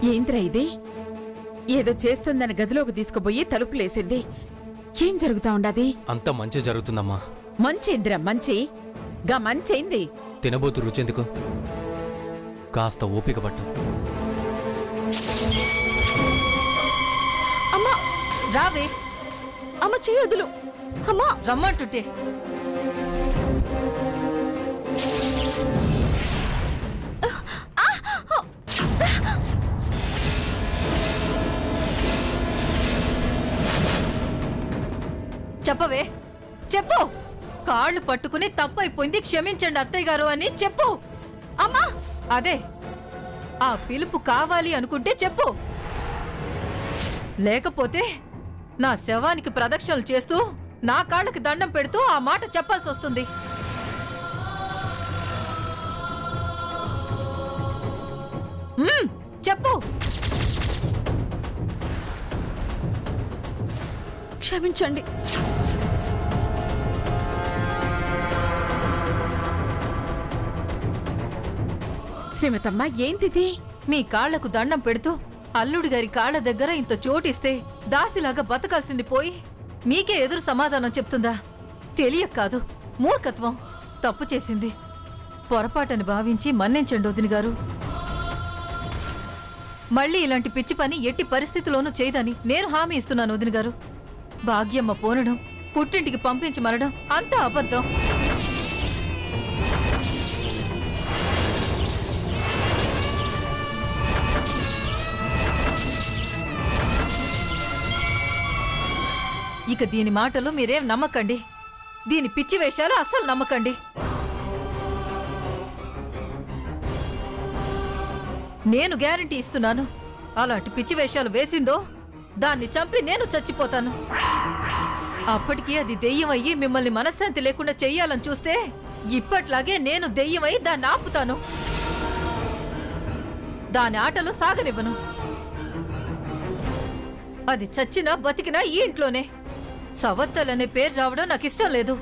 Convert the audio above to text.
ఏంద్రా ఇది? ఏదో చేస్తుందని గదిలోకి తీసుకుపోయి తలుపులేసింది. ఏం జరుగుతా ఉండది? అంత మంచి జరుగుతుందమ్మా. మంచేంద్రా మంచి? గా మంచైంది. తినబోతు రుచెందుకు? కాస్త ఓపిక పట్టు. అమ్మా రావే. అమ్మ చేయొద్దులు. అమ్మా రమ్మంటుంటే. చెప్పవే, చెప్పు. కాళ్ళు పట్టుకుని తప్పైపోయింది, క్షమించండి అత్తయ్య గారు అని చెప్పు. అమ్మా అదే ఆ పిలుపు కావాలి అనుకుంటే చెప్పు. లేకపోతే నా శవానికి ప్రదక్షిణలు చేస్తూ నా కాళ్ళకి దండం పెడుతూ ఆ మాట చెప్పాల్సి వస్తుంది. చెప్పు. క్షమించండి. శ్రీమతమ్మ ఏంటిది? మీ కాళ్లకు దండం పెడుతూ అల్లుడి గారి కాళ్ల దగ్గర ఇంత చోటిస్తే దాసిలాగా బతకాల్సింది పోయి మీకే ఎదురు సమాధానం చెప్తుందా? తెలియక కాదు, మూర్ఖత్వం. తప్పు చేసింది. పొరపాటని భావించి మన్నించండి వదిన గారు. మళ్ళీ ఇలాంటి పిచ్చి పని ఎట్టి పరిస్థితిలోనూ చేయదని నేను హామీ ఇస్తున్నాను వదిన గారు. భాగ్యమ్మ పోనడం, పుట్టింటికి పంపించి మరడం అంతా అబద్ధం. ఇక దీని మాటలు మీరేం నమ్మకండి. దీని పిచ్చి వేషాలు అస్సలు నమ్మకండి. నేను గ్యారంటీ ఇస్తున్నాను, అలాంటి పిచ్చి వేషాలు వేసిందో దాన్ని చంపి నేను చచ్చిపోతాను. అప్పటికీ అది దెయ్యమయ్యి మిమ్మల్ని మనశ్శాంతి లేకుండా చెయ్యాలని చూస్తే ఇప్పట్లాగే నేను దెయ్యమై దాన్ని ఆపుతాను. దాని ఆటలు సాగనివ్వను. అది చచ్చినా బతికినా ఈ ఇంట్లోనే. సవత్తలనే పేరు రావడం నాకు ఇష్టం లేదు.